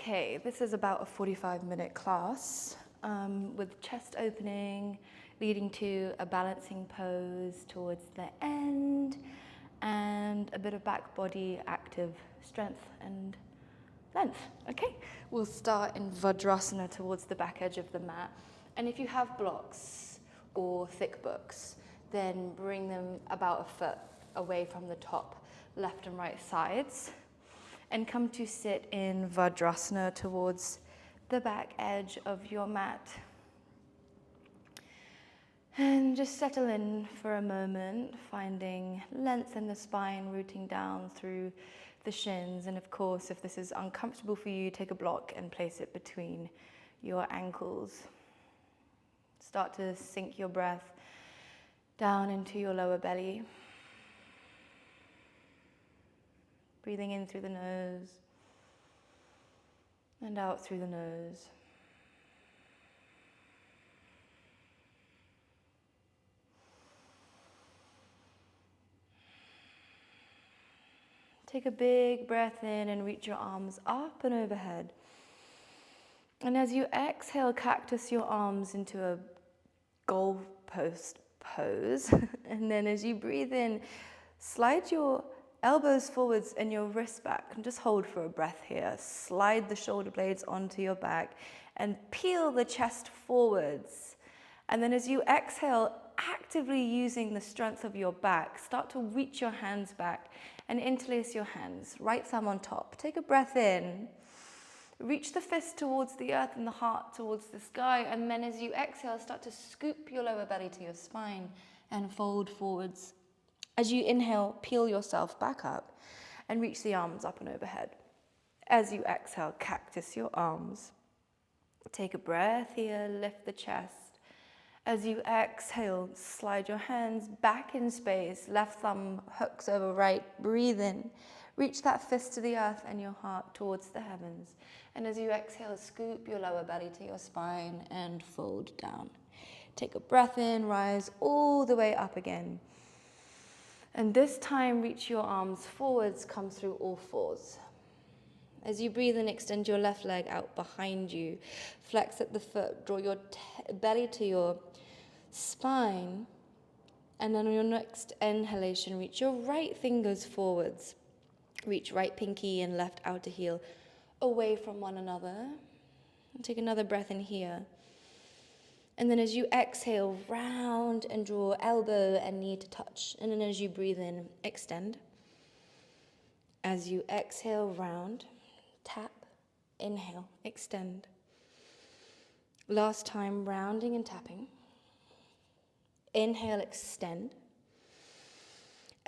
Okay, this is about a 45-minute class with chest opening, leading to a balancing pose towards the end, and a bit of back body active strength and length. Okay, we'll start in Vajrasana towards the back edge of the mat. And if you have blocks or thick books, then bring them about a foot away from the top, left and right sides. And come to sit in Vajrasana towards the back edge of your mat. And just settle in for a moment, finding length in the spine, rooting down through the shins. And of course, if this is uncomfortable for you, take a block and place it between your ankles. Start to sink your breath down into your lower belly. Breathing in through the nose and out through the nose. Take a big breath in and reach your arms up and overhead. And as you exhale, cactus your arms into a goalpost pose. And then as you breathe in, slide your elbows forwards and your wrists back, and just hold for a breath here. Slide the shoulder blades onto your back and peel the chest forwards. And then as you exhale, actively using the strength of your back, start to reach your hands back and interlace your hands, right thumb on top. Take a breath in. Reach the fist towards the earth and the heart towards the sky. And then as you exhale, start to scoop your lower belly to your spine and fold forwards. As you inhale, peel yourself back up and reach the arms up and overhead. As you exhale, cactus your arms. Take a breath here, lift the chest. As you exhale, slide your hands back in space. Left thumb hooks over right. Breathe in. Reach that fist to the earth and your heart towards the heavens. And as you exhale, scoop your lower belly to your spine and fold down. Take a breath in, rise all the way up again. And this time, reach your arms forwards, come through all fours. As you breathe in, extend your left leg out behind you. Flex at the foot, draw your belly to your spine. And then on your next inhalation, reach your right fingers forwards. Reach right pinky and left outer heel away from one another. And take another breath in here. And then as you exhale, round and draw elbow and knee to touch. And then as you breathe in, extend. As you exhale, round, tap, inhale, extend. Last time, rounding and tapping. Inhale, extend.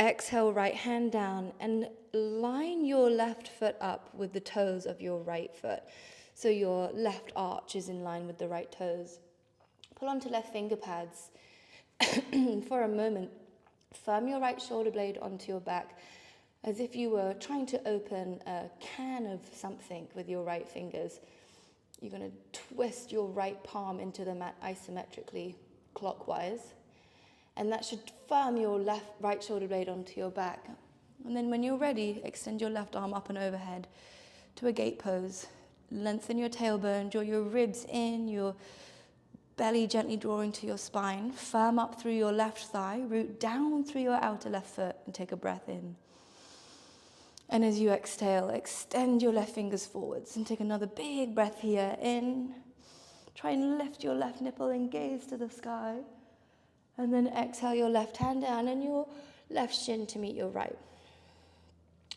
Exhale, right hand down and line your left foot up with the toes of your right foot. So your left arch is in line with the right toes. Pull onto left finger pads for a moment. Firm your right shoulder blade onto your back as if you were trying to open a can of something with your right fingers. You're going to twist your right palm into the mat isometrically clockwise. And that should firm your right shoulder blade onto your back. And then when you're ready, extend your left arm up and overhead to a gate pose. Lengthen your tailbone, draw your ribs in, your belly gently drawing to your spine. Firm up through your left thigh, root down through your outer left foot and take a breath in. And as you exhale, extend your left fingers forwards and take another big breath here in. Try and lift your left nipple and gaze to the sky. And then exhale your left hand down and your left shin to meet your right.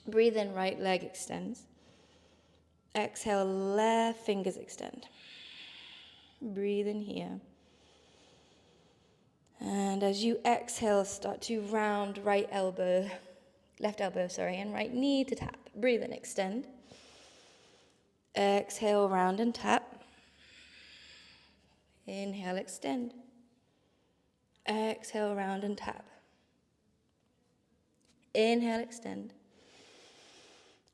Breathe in, right leg extends. Exhale, left fingers extend. Breathe in here. And as you exhale, start to round left elbow, and right knee to tap. Breathe in, extend. Exhale, round and tap. Inhale, extend. Exhale, round and tap. Inhale, extend.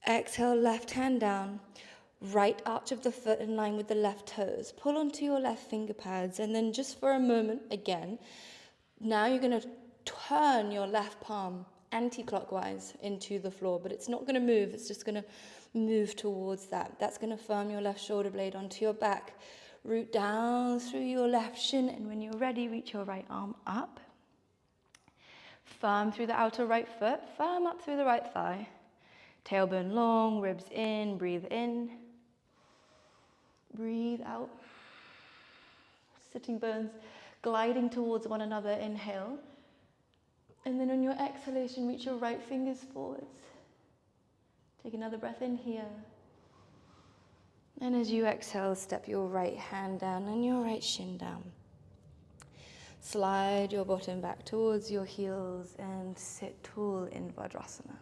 Exhale, left hand down. Right arch of the foot in line with the left toes. Pull onto your left finger pads and then just for a moment again, now you're going to turn your left palm anti-clockwise into the floor, but it's not going to move, it's just going to move towards that. That's going to firm your left shoulder blade onto your back. Root down through your left shin, and when you're ready, reach your right arm up. Firm through the outer right foot, firm up through the right thigh. Tailbone long, ribs in, breathe in. Breathe out. Sitting bones gliding towards one another, inhale. And then on your exhalation, reach your right fingers forwards. Take another breath in here. And as you exhale, step your right hand down and your right shin down. Slide your bottom back towards your heels and sit tall in Vajrasana.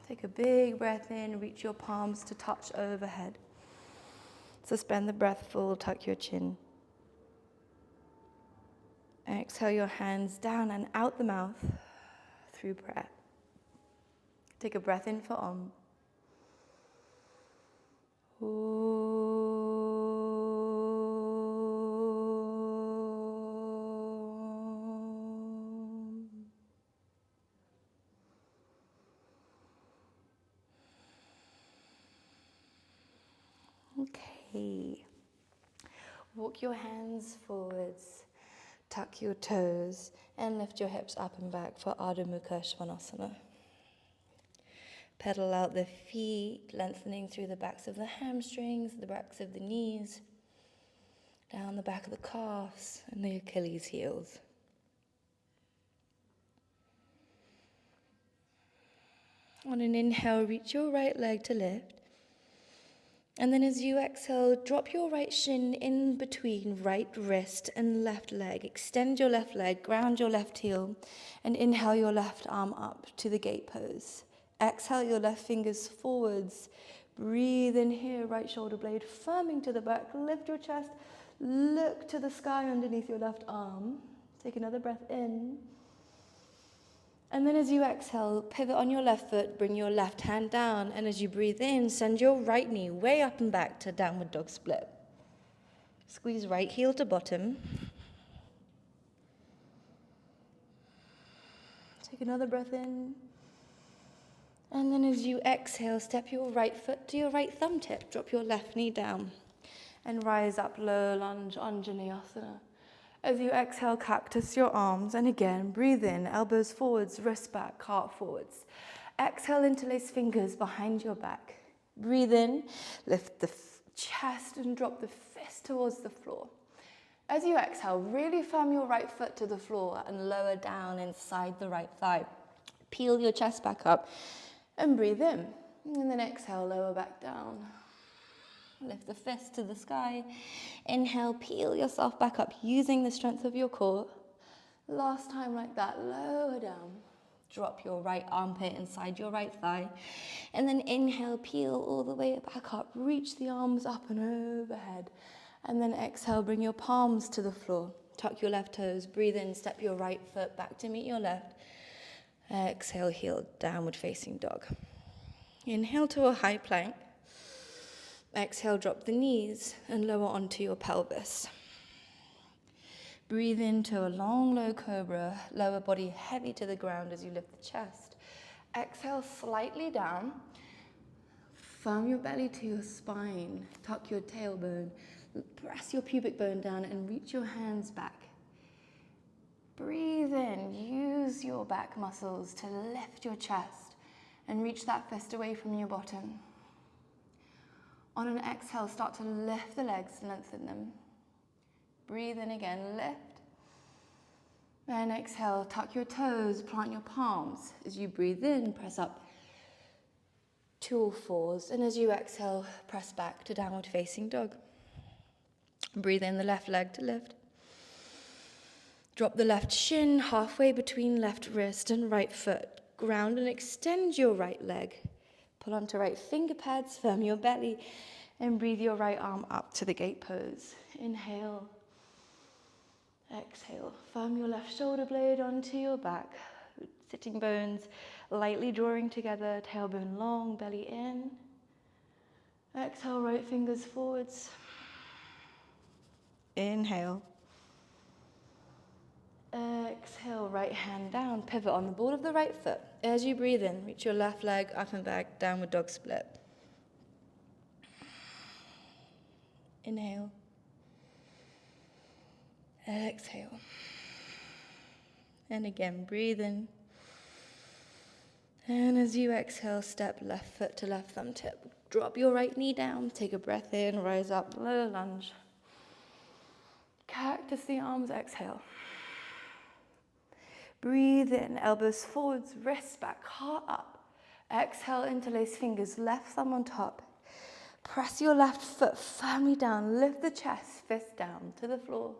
Take a big breath in, reach your palms to touch overhead. Suspend the breath full, tuck your chin. Exhale your hands down and out the mouth through prayer. Take a breath in for Om. Okay. Walk your hands forwards, tuck your toes, and lift your hips up and back for Ardha Mukha Svanasana. Pedal out the feet, lengthening through the backs of the hamstrings, the backs of the knees, down the back of the calves and the Achilles heels. On an inhale, reach your right leg to lift. And then as you exhale, drop your right shin in between right wrist and left leg. Extend your left leg, ground your left heel, and inhale your left arm up to the gate pose. Exhale your left fingers forwards. Breathe in here, right shoulder blade firming to the back. Lift your chest, look to the sky underneath your left arm. Take another breath in. And then as you exhale, pivot on your left foot, bring your left hand down, and as you breathe in, send your right knee way up and back to downward dog split. Squeeze right heel to bottom. Take another breath in. And then as you exhale, step your right foot to your right thumb tip. Drop your left knee down and rise up, low lunge, Anjaneyasana. As you exhale, cactus your arms, and again, breathe in, elbows forwards, wrists back, heart forwards. Exhale, interlace fingers behind your back. Breathe in, lift the chest and drop the fist towards the floor. As you exhale, really firm your right foot to the floor and lower down inside the right thigh. Peel your chest back up and breathe in. And then exhale, lower back down. Lift the fist to the sky. Inhale, peel yourself back up using the strength of your core. Last time like that, lower down. Drop your right armpit inside your right thigh. And then inhale, peel all the way back up. Reach the arms up and overhead. And then exhale, bring your palms to the floor. Tuck your left toes. Breathe in, step your right foot back to meet your left. Exhale, heel, downward facing dog. Inhale to a high plank. Exhale, drop the knees and lower onto your pelvis. Breathe into a long, low cobra, lower body heavy to the ground as you lift the chest. Exhale slightly down. Firm your belly to your spine. Tuck your tailbone. Press your pubic bone down and reach your hands back. Breathe in. Use your back muscles to lift your chest and reach that fist away from your bottom. On an exhale, start to lift the legs, lengthen them. Breathe in again, lift. And exhale, tuck your toes, plant your palms. As you breathe in, press up to all fours. And as you exhale, press back to downward facing dog. Breathe in the left leg to lift. Drop the left shin halfway between left wrist and right foot. Ground and extend your right leg. Pull onto right finger pads, firm your belly, and breathe your right arm up to the gate pose. Inhale. Exhale. Firm your left shoulder blade onto your back. Sitting bones lightly drawing together, tailbone long, belly in. Exhale, right fingers forwards. Inhale. Exhale, right hand down, pivot on the ball of the right foot. As you breathe in, reach your left leg up and back, downward dog split. Inhale. Exhale. And again, breathe in. And as you exhale, step left foot to left thumb tip. Drop your right knee down, take a breath in, rise up, low lunge. Cactus the arms, exhale. Breathe in, elbows forwards, wrists back, heart up. Exhale, interlace fingers, left thumb on top. Press your left foot firmly down, lift the chest, fist down to the floor.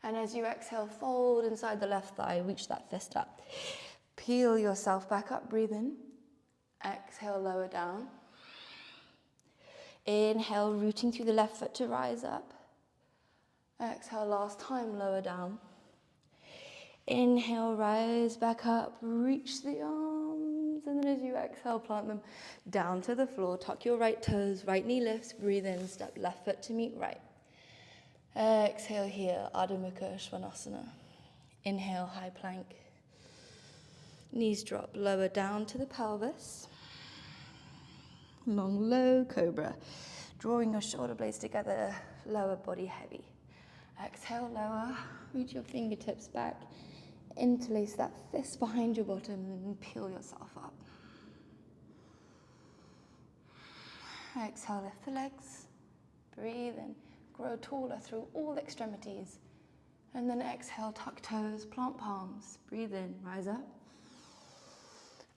And as you exhale, fold inside the left thigh, reach that fist up. Peel yourself back up, breathe in. Exhale, lower down. Inhale, rooting through the left foot to rise up. Exhale, last time, lower down. Inhale, rise back up, reach the arms, and then as you exhale, plant them down to the floor. Tuck your right toes, right knee lifts, breathe in, step left foot to meet right. Exhale here, Ardha Mukha Svanasana. Inhale, high plank. Knees drop, lower down to the pelvis. Long, low cobra. Drawing your shoulder blades together, lower body heavy. Exhale, lower, reach your fingertips back. Interlace that fist behind your bottom and peel yourself up. Exhale, lift the legs. Breathe in. Grow taller through all extremities. And then exhale, tuck toes, plant palms. Breathe in, rise up.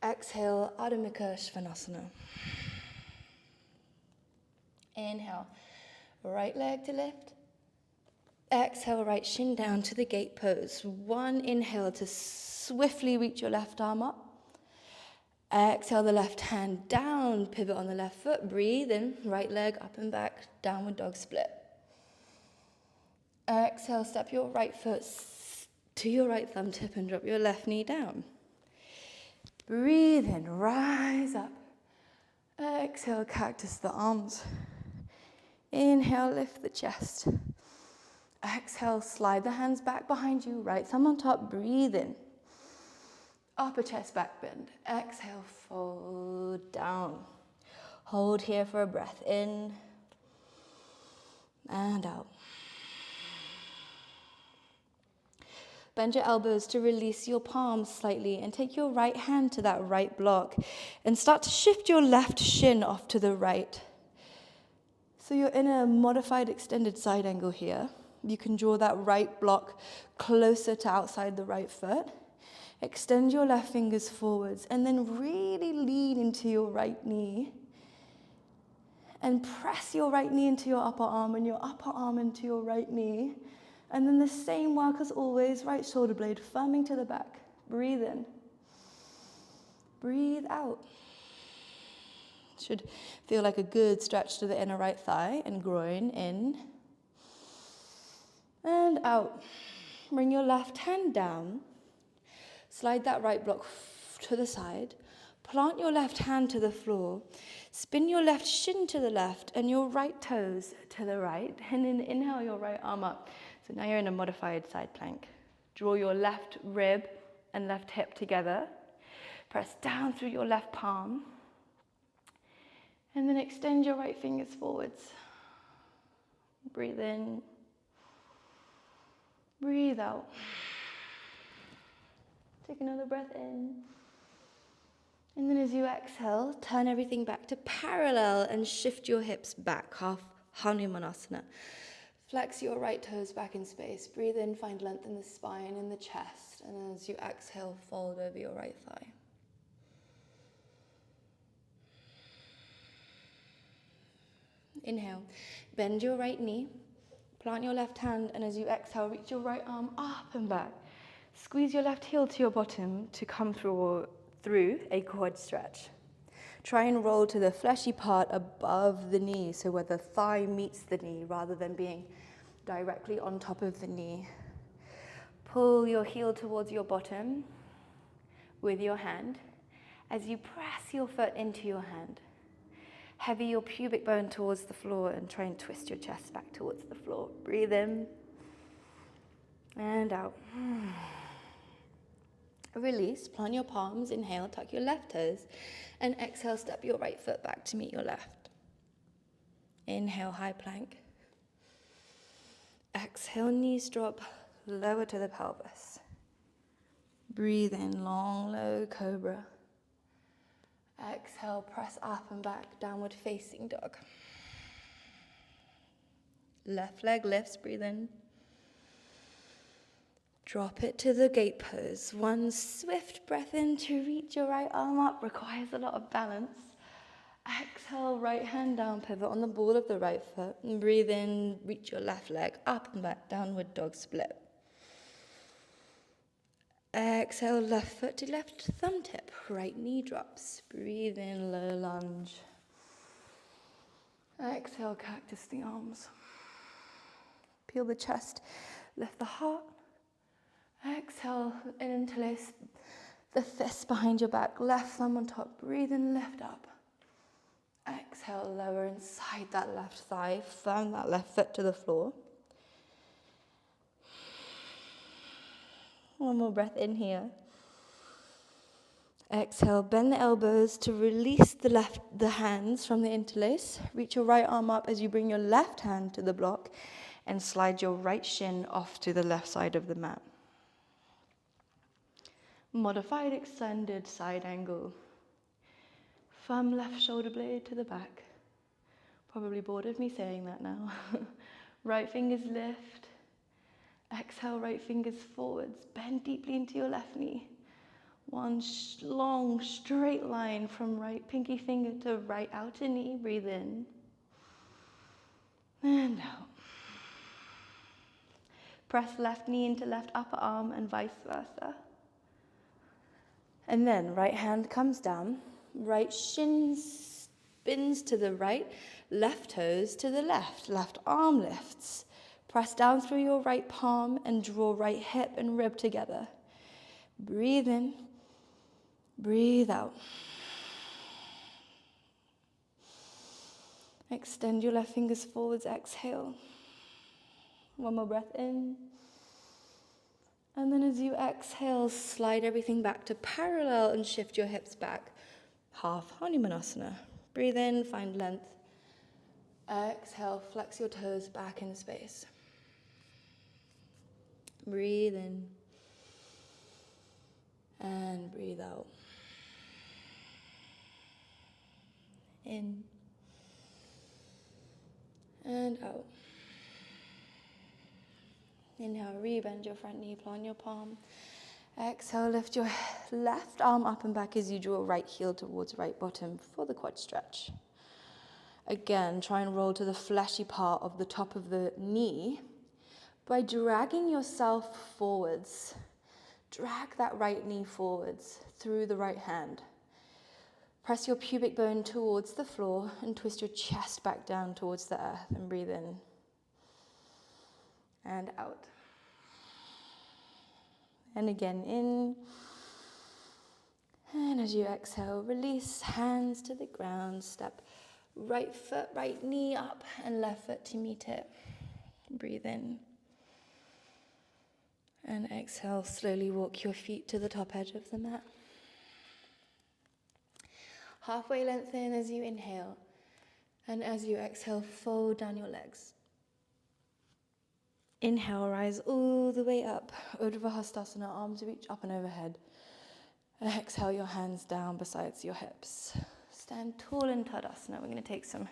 Exhale, Ardha Mukha Svanasana. Inhale, right leg to lift. Exhale, right shin down to the gate pose. One inhale to swiftly reach your left arm up. Exhale, the left hand down, pivot on the left foot. Breathe in, right leg up and back, downward dog split. Exhale, step your right foot to your right thumb tip and drop your left knee down. Breathe in, rise up. Exhale, cactus the arms. Inhale, lift the chest. Exhale, slide the hands back behind you, right thumb on top, breathe in. Upper chest back bend. Exhale, fold down. Hold here for a breath in and out. Bend your elbows to release your palms slightly and take your right hand to that right block and start to shift your left shin off to the right. So you're in a modified extended side angle here. You can draw that right block closer to outside the right foot. Extend your left fingers forwards and then really lean into your right knee. And press your right knee into your upper arm and your upper arm into your right knee. And then the same work as always, right shoulder blade firming to the back. Breathe in. Breathe out. Should feel like a good stretch to the inner right thigh and groin in. And out. Bring your left hand down. Slide that right block to the side. Plant your left hand to the floor. Spin your left shin to the left and your right toes to the right. And then inhale your right arm up. So now you're in a modified side plank. Draw your left rib and left hip together. Press down through your left palm. And then extend your right fingers forwards. Breathe in. Breathe out. Take another breath in. And then as you exhale, turn everything back to parallel and shift your hips back, half Hanumanasana. Flex your right toes back in space. Breathe in, find length in the spine and the chest. And as you exhale, fold over your right thigh. Inhale, bend your right knee. Plant your left hand, and as you exhale, reach your right arm up and back. Squeeze your left heel to your bottom to come through a quad stretch. Try and roll to the fleshy part above the knee, so where the thigh meets the knee rather than being directly on top of the knee. Pull your heel towards your bottom with your hand as you press your foot into your hand. Heavy your pubic bone towards the floor and try and twist your chest back towards the floor. Breathe in and out. Release, plant your palms, inhale, tuck your left toes, and exhale, step your right foot back to meet your left. Inhale, high plank. Exhale, knees drop, lower to the pelvis. Breathe in, long, low cobra. Exhale, press up and back, downward facing dog. Left leg lifts, breathe in. Drop it to the gate pose. One swift breath in to reach your right arm up requires a lot of balance. Exhale, right hand down, pivot on the ball of the right foot. And breathe in, reach your left leg up and back, downward dog split. Exhale, left foot to left thumb tip, right knee drops. Breathe in, low lunge. Exhale, cactus the arms. Peel the chest, lift the heart. Exhale, interlace the fists behind your back, left thumb on top. Breathe in, lift up. Exhale, lower inside that left thigh, firm that left foot to the floor. One more breath in here. Exhale, bend the elbows to release the hands from the interlace. Reach your right arm up as you bring your left hand to the block and slide your right shin off to the left side of the mat. Modified extended side angle. Firm left shoulder blade to the back. Probably bored of me saying that now. Right fingers lift. Exhale, right fingers forwards. Bend deeply into your left knee. One long straight line from right pinky finger to right outer knee. Breathe in. And out. Press left knee into left upper arm and vice versa. And then right hand comes down. Right shin spins to the right. Left toes to the left. Left arm lifts. Press down through your right palm and draw right hip and rib together. Breathe in. Breathe out. Extend your left fingers forwards, exhale. One more breath in. And then as you exhale, slide everything back to parallel and shift your hips back. Half Hanumanasana. Breathe in, find length. Exhale, flex your toes back in space. Breathe in. And breathe out. In. And out. Inhale, rebend your front knee, plant your palm. Exhale, lift your left arm up and back as you draw right heel towards right bottom for the quad stretch. Again, try and roll to the fleshy part of the top of the knee by dragging yourself forwards. Drag that right knee forwards through the right hand. Press your pubic bone towards the floor and twist your chest back down towards the earth and breathe in and out. And again, in. And as you exhale, release hands to the ground. Step right foot, right knee up and left foot to meet it. Breathe in. And exhale, slowly walk your feet to the top edge of the mat. Halfway lengthen as you inhale. And as you exhale, fold down your legs. Inhale, rise all the way up. Urdhva Hastasana, arms reach up and overhead. Exhale, your hands down besides your hips. Stand tall in Tadasana. We're going to take some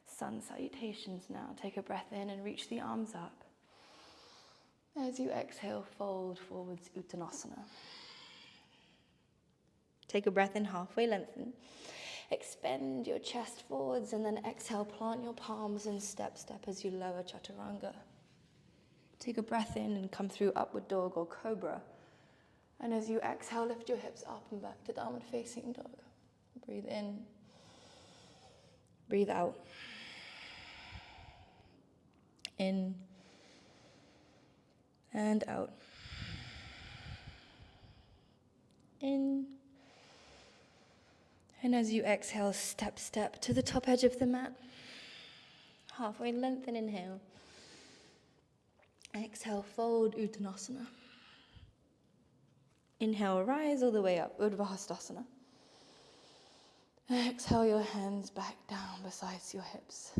sun salutations now. Take a breath in and reach the arms up. As you exhale, fold forwards, Uttanasana. Take a breath in, halfway lengthen. Expand your chest forwards and then exhale, plant your palms and step as you lower Chaturanga. Take a breath in and come through upward dog or cobra. And as you exhale, lift your hips up and back to downward facing dog. Breathe in. Breathe out. In. And out. In. And as you exhale, step to the top edge of the mat. Halfway lengthen, inhale. Exhale, fold, Uttanasana. Inhale, rise all the way up, Urdhva. Exhale your hands back down besides your hips.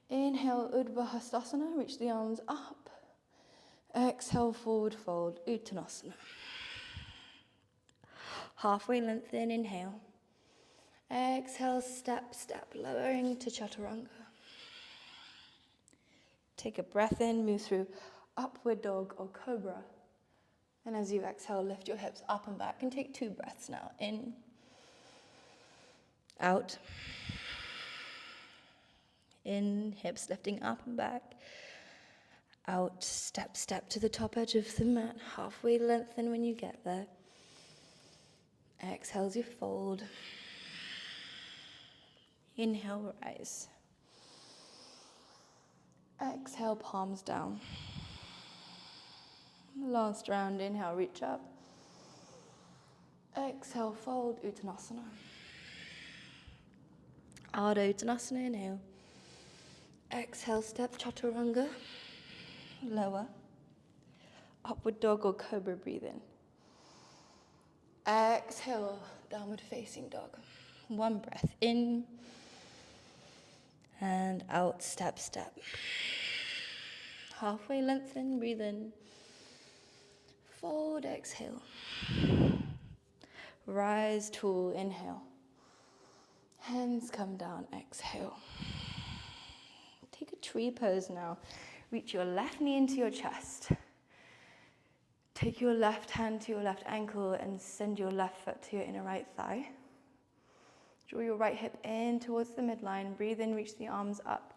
Inhale, Urdhva, reach the arms up. Exhale, forward fold, Uttanasana. Halfway lengthen, inhale. Exhale, step, lowering to Chaturanga. Take a breath in, move through upward dog or cobra. And as you exhale, lift your hips up and back and take 2 breaths now. In, out. In, hips lifting up and back. Out, step to the top edge of the mat. Halfway lengthen when you get there. Exhale as you fold. Inhale, rise. Exhale, palms down. Last round, inhale, reach up. Exhale, fold, Uttanasana. Ardha Uttanasana, inhale. Exhale, step Chaturanga. Lower. Upward dog or cobra, breathe in. Exhale, downward facing dog. 1 breath in. And out, step. Halfway lengthen, breathe in. Fold, exhale. Rise tall, inhale. Hands come down, exhale. Take a tree pose now. Reach your left knee into your chest. Take your left hand to your left ankle and send your left foot to your inner right thigh. Draw your right hip in towards the midline. Breathe in, reach the arms up.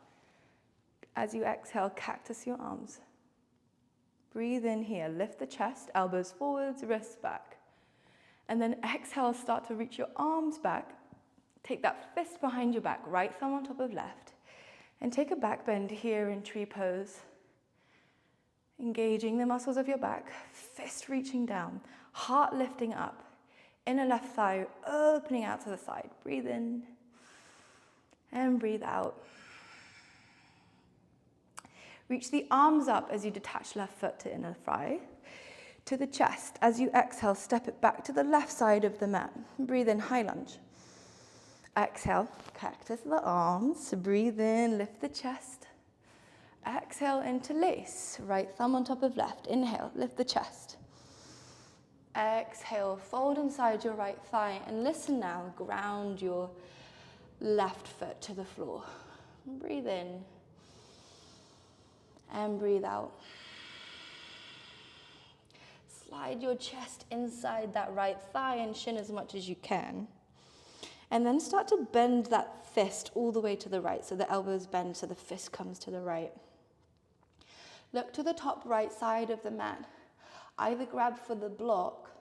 As you exhale, cactus your arms. Breathe in here, lift the chest, elbows forwards, wrists back. And then exhale, start to reach your arms back. Take that fist behind your back, right thumb on top of left. And take a back bend here in tree pose. Engaging the muscles of your back, fist reaching down, heart lifting up. Inner left thigh opening out to the side. Breathe in and breathe out. Reach the arms up as you detach left foot to inner thigh, to the chest. As you exhale, step it back to the left side of the mat. Breathe in, high lunge. Exhale, cactus the arms. Breathe in, lift the chest. Exhale, interlace. Right thumb on top of left. Inhale, lift the chest. Exhale, fold inside your right thigh. And listen now, ground your left foot to the floor. Breathe in. And breathe out. Slide your chest inside that right thigh and shin as much as you can. And then start to bend that fist all the way to the right. So the elbows bend so the fist comes to the right. Look to the top right side of the mat. Either grab for the block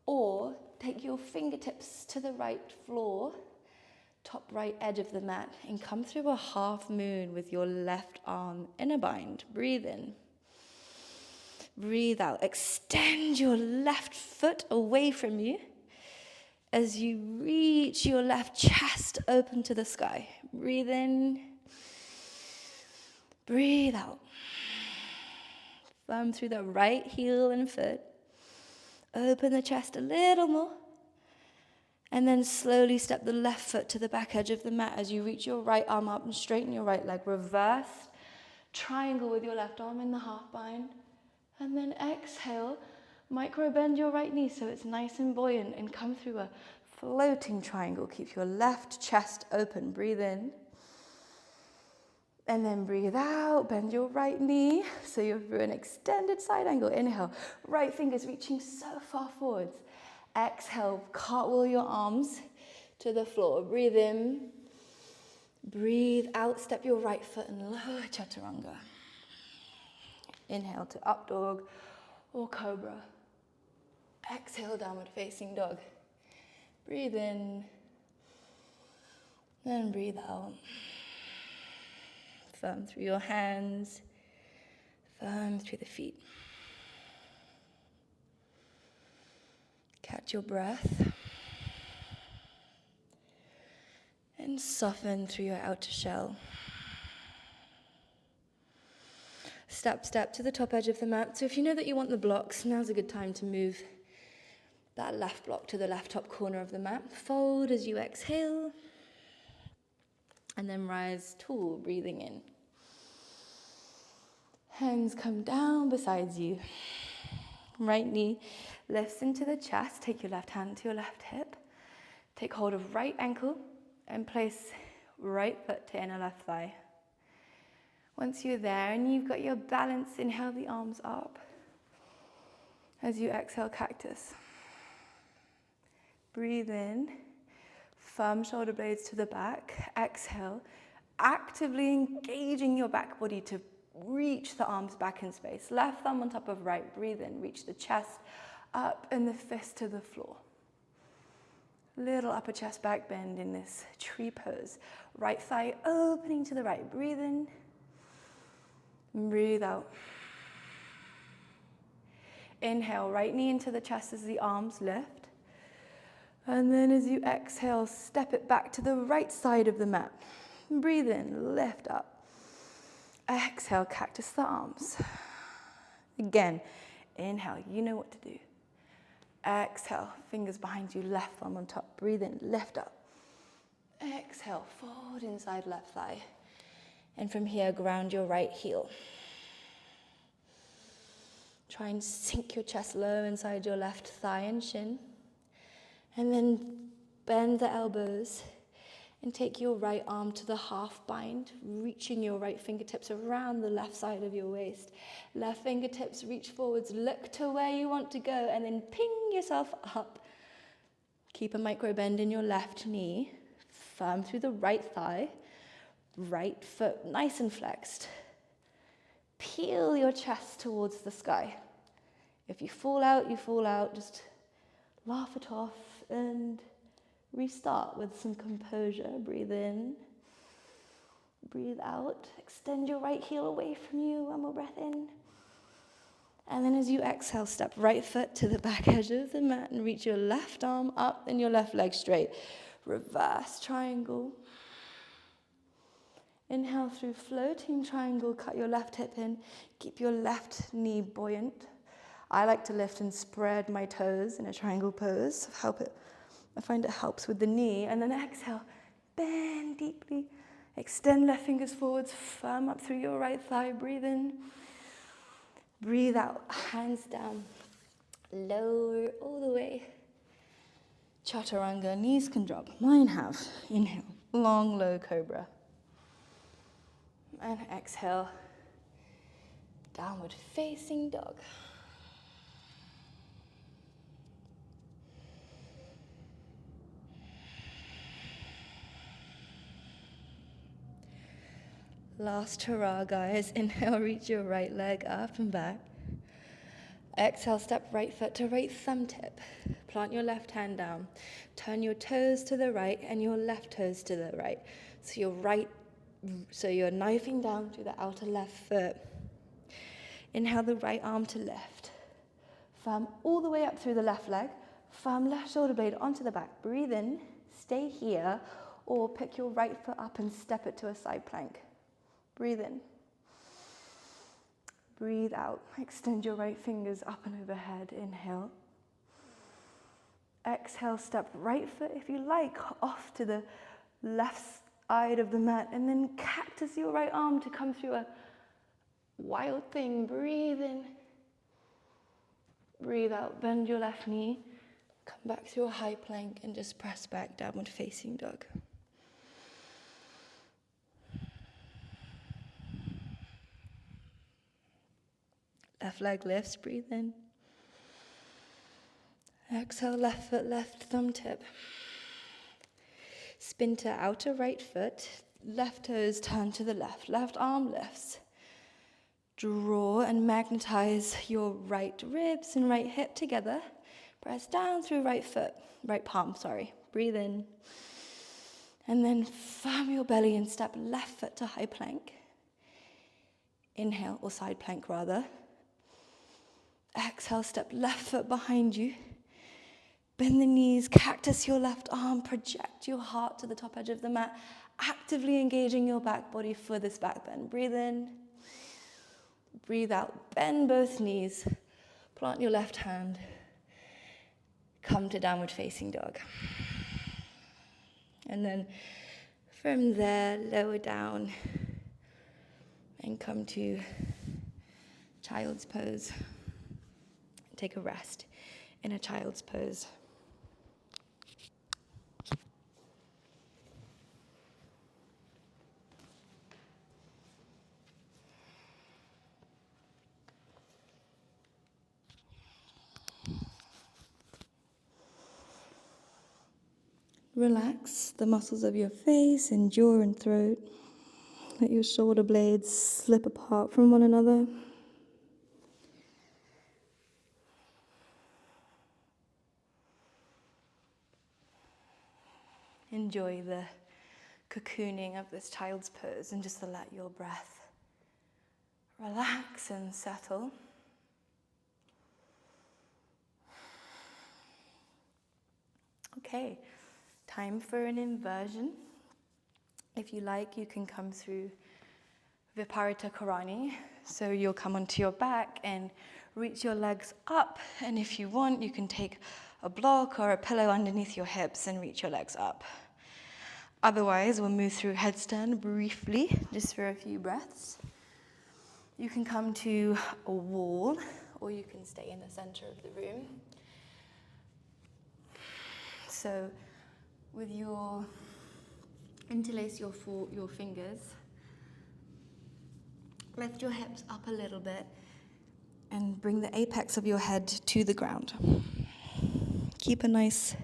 or take your fingertips to the right floor, top right edge of the mat, and come through a half moon with your left arm in a bind. Breathe in. Breathe out. Extend your left foot away from you as you reach your left chest open to the sky. Breathe in. Breathe out. Thumb through the right heel and foot. Open the chest a little more. And then slowly step the left foot to the back edge of the mat as you reach your right arm up and straighten your right leg. Reverse triangle with your left arm in the half bind. And then exhale, micro bend your right knee so it's nice and buoyant and come through a floating triangle. Keep your left chest open. Breathe in. And then breathe out, bend your right knee so you're through an extended side angle. Inhale, right fingers reaching so far forwards. Exhale, cartwheel your arms to the floor. Breathe in, breathe out, step your right foot and lower Chaturanga. Inhale to up dog or cobra. Exhale, downward facing dog. Breathe in, then breathe out. Firm through your hands, firm through the feet. Catch your breath. And soften through your outer shell. Step to the top edge of the mat. So if you know that you want the blocks, now's a good time to move that left block to the left top corner of the mat. Fold as you exhale. And then rise tall, breathing in. Hands come down beside you. Right knee lifts into the chest. Take your left hand to your left hip. Take hold of right ankle and place right foot to inner left thigh. Once you're there and you've got your balance, inhale the arms up. As you exhale, cactus. Breathe in. Firm shoulder blades to the back. Exhale, actively engaging your back body to reach the arms back in space. Left thumb on top of right. Breathe in. Reach the chest up and the fist to the floor. Little upper chest back bend in this tree pose. Right thigh opening to the right. Breathe in. Breathe out. Inhale, right knee into the chest as the arms lift. And then as you exhale, step it back to the right side of the mat. Breathe in, lift up. Exhale, cactus the arms. Again, inhale, you know what to do. Exhale, fingers behind you, left thumb on top. Breathe in, lift up. Exhale, fold inside left thigh. And from here, ground your right heel. Try and sink your chest low inside your left thigh and shin. And then bend the elbows and take your right arm to the half bind, reaching your right fingertips around the left side of your waist. Left fingertips reach forwards, look to where you want to go, and then ping yourself up. Keep a micro bend in your left knee, firm through the right thigh, right foot nice and flexed. Peel your chest towards the sky. If you fall out, you fall out. Just laugh it off and restart with some composure. Breathe in. Breathe out. Extend your right heel away from you. One more breath in. And then as you exhale, step right foot to the back edge of the mat and reach your left arm up and your left leg straight. Reverse triangle. Inhale through floating triangle. Cut your left hip in. Keep your left knee buoyant. I like to lift and spread my toes in a triangle pose. I find it helps with the knee. And then exhale, bend deeply. Extend left fingers forwards, firm up through your right thigh. Breathe in. Breathe out, hands down. Lower all the way. Chaturanga, knees can drop. Mine have. Inhale, long, low cobra. And exhale, downward facing dog. Last hurrah, guys. Inhale, reach your right leg up and back. Exhale, step right foot to right thumb tip. Plant your left hand down. Turn your toes to the right and your left toes to the right. So you're knifing down through the outer left foot. Inhale the right arm to lift. Firm all the way up through the left leg. Firm left shoulder blade onto the back. Breathe in, stay here, or pick your right foot up and step it to a side plank. Breathe in. Breathe out. Extend your right fingers up and overhead. Inhale. Exhale, step right foot, if you like, off to the left side of the mat. And then cactus your right arm to come through a wild thing. Breathe in. Breathe out. Bend your left knee. Come back through a high plank and just press back, downward facing dog. Left leg lifts, breathe in. Exhale, left foot, left thumb tip. Spin to outer right foot, left toes turn to the left. Left arm lifts. Draw and magnetize your right ribs and right hip together. Press down through right palm. Breathe in. And then firm your belly and step left foot to high plank. Inhale, or side plank rather. Exhale, step left foot behind you. Bend the knees, cactus your left arm, project your heart to the top edge of the mat, actively engaging your back body for this back bend. Breathe in, breathe out, bend both knees, plant your left hand, come to downward facing dog. And then from there, lower down and come to child's pose. Take a rest in a child's pose. Relax the muscles of your face and jaw and throat. Let your shoulder blades slip apart from one another. Enjoy the cocooning of this child's pose and just let your breath relax and settle. Okay, time for an inversion. If you like, you can come through Viparita Karani. So you'll come onto your back and reach your legs up. And if you want, you can take a block or a pillow underneath your hips and reach your legs up. Otherwise, we'll move through headstand briefly, just for a few breaths. You can come to a wall, or you can stay in the center of the room. So with interlace your fingers, lift your hips up a little bit, and bring the apex of your head to the ground. Keep a nice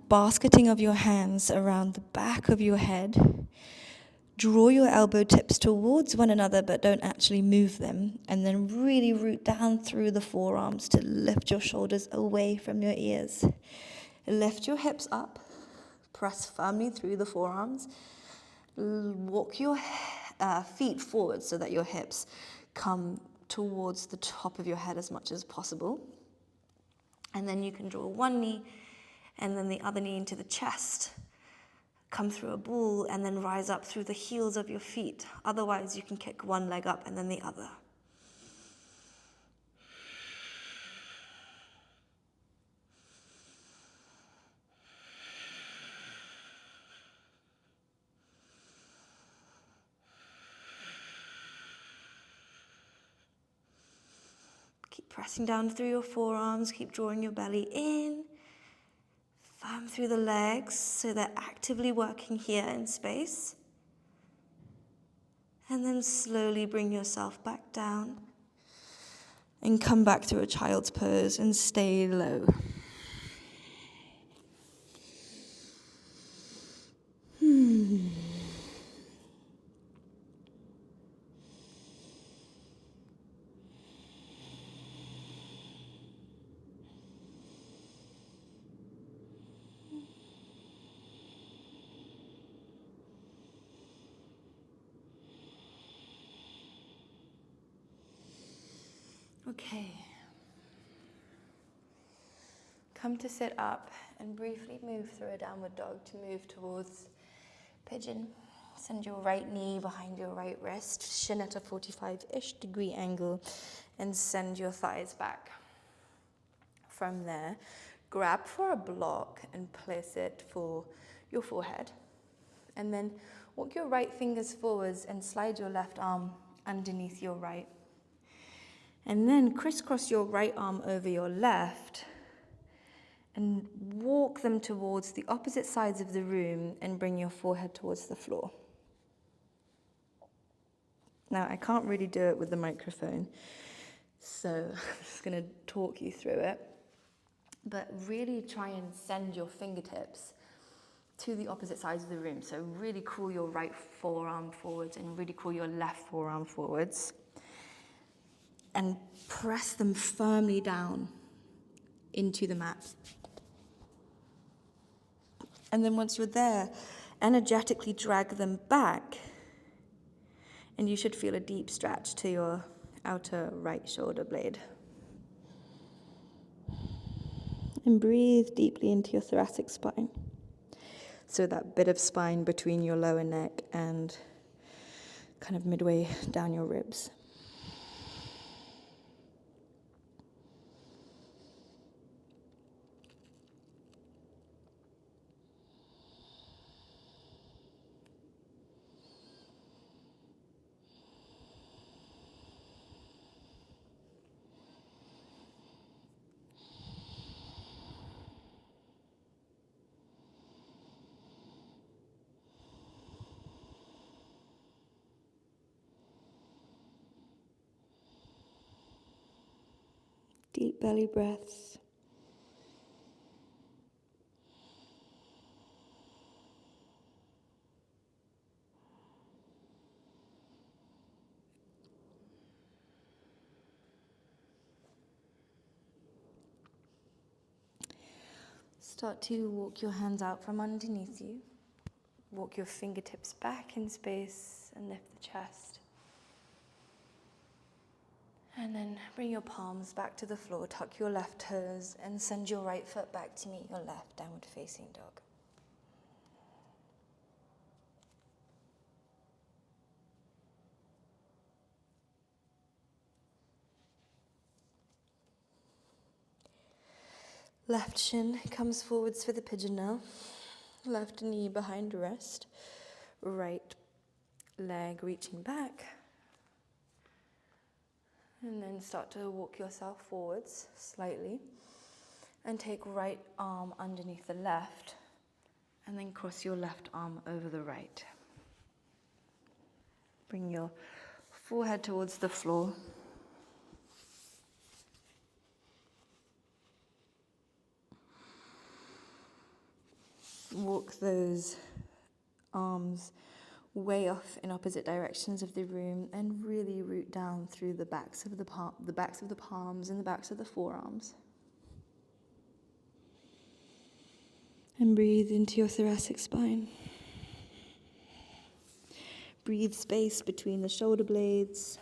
basketing of your hands around the back of your head. Draw your elbow tips towards one another, but don't actually move them. And then really root down through the forearms to lift your shoulders away from your ears. Lift your hips up. Press firmly through the forearms. Walk your feet forward so that your hips come towards the top of your head as much as possible. And then you can draw one knee and then the other knee into the chest. Come through a ball and then rise up through the heels of your feet. Otherwise, you can kick one leg up and then the other. Keep pressing down through your forearms. Keep drawing your belly in. Firm through the legs so they're actively working here in space. And then slowly bring yourself back down. And come back to a child's pose and stay low. Okay. Come to sit up and briefly move through a downward dog to move towards pigeon. Send your right knee behind your right wrist, shin at a 45-ish degree angle, and send your thighs back. From there, grab for a block and place it for your forehead. And then walk your right fingers forwards and slide your left arm underneath your right. And then crisscross your right arm over your left and walk them towards the opposite sides of the room and bring your forehead towards the floor. Now, I can't really do it with the microphone, so I'm just going to talk you through it. But really try and send your fingertips to the opposite sides of the room. So really crawl your right forearm forwards and really crawl your left forearm forwards. And press them firmly down into the mat. And then once you're there, energetically drag them back. And you should feel a deep stretch to your outer right shoulder blade. And breathe deeply into your thoracic spine. So that bit of spine between your lower neck and kind of midway down your ribs. Deep belly breaths. Start to walk your hands out from underneath you. Walk your fingertips back in space and lift the chest. And then bring your palms back to the floor, tuck your left toes, and send your right foot back to meet your left, downward facing dog. Left shin comes forwards for the pigeon now. Left knee behind rest. Right leg reaching back. And then start to walk yourself forwards slightly. And take right arm underneath the left. And then cross your left arm over the right. Bring your forehead towards the floor. Walk those arms way off in opposite directions of the room and really root down through the backs of the palms and the backs of the forearms. And breathe into your thoracic spine. Breathe space between the shoulder blades.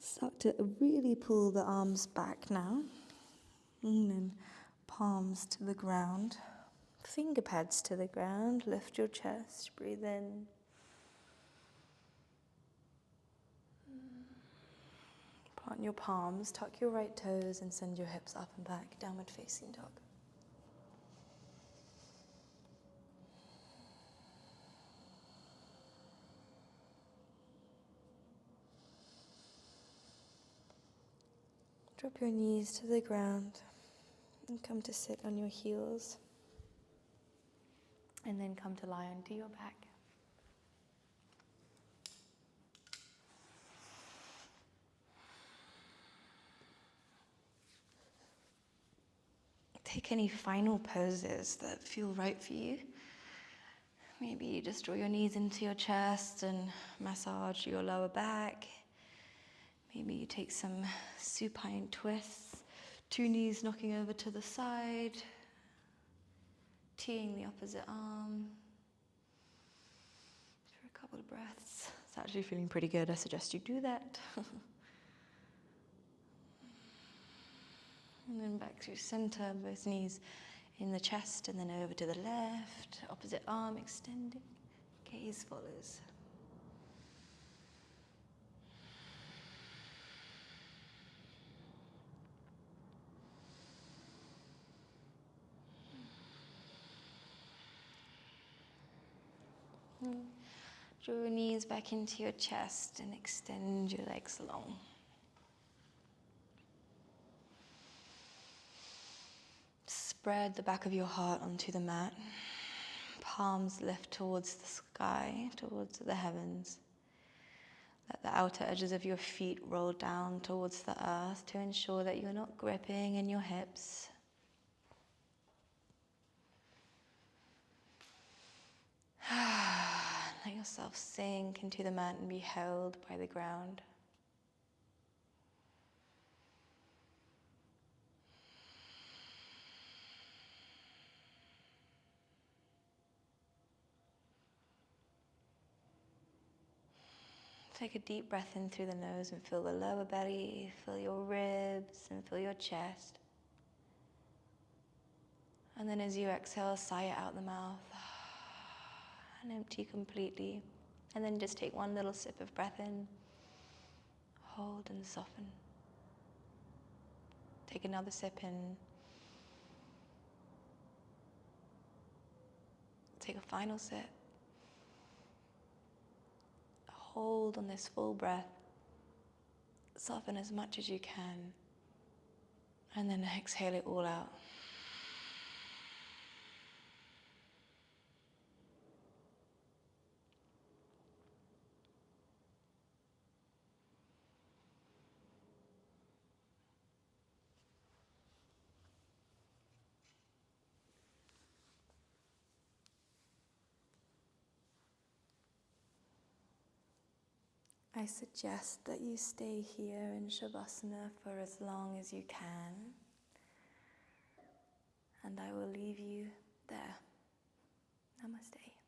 Start to really pull the arms back now. And then palms to the ground. Finger pads to the ground. Lift your chest. Breathe in. Plant your palms. Tuck your right toes and send your hips up and back. Downward facing dog. Drop your knees to the ground and come to sit on your heels. And then come to lie onto your back. Take any final poses that feel right for you. Maybe you just draw your knees into your chest and massage your lower back. Maybe you take some supine twists, 2 knees knocking over to the side, teeing the opposite arm. For a couple of breaths. It's actually feeling pretty good. I suggest you do that. And then back to center, both knees in the chest, and then over to the left, opposite arm extending, gaze follows. Draw your knees back into your chest and extend your legs long. Spread the back of your heart onto the mat. Palms lift towards the sky, towards the heavens. Let the outer edges of your feet roll down towards the earth to ensure that you're not gripping in your hips. Let yourself sink into the mat and be held by the ground. take a deep breath in through the nose and feel the lower belly, feel your ribs and feel your chest. And then as you exhale, sigh it out the mouth and empty completely. And then just take one little sip of breath in, hold and soften. Take another sip in. Take a final sip. Hold on this full breath. Soften as much as you can. And then exhale it all out. I suggest that you stay here in Shavasana for as long as you can, and I will leave you there. Namaste.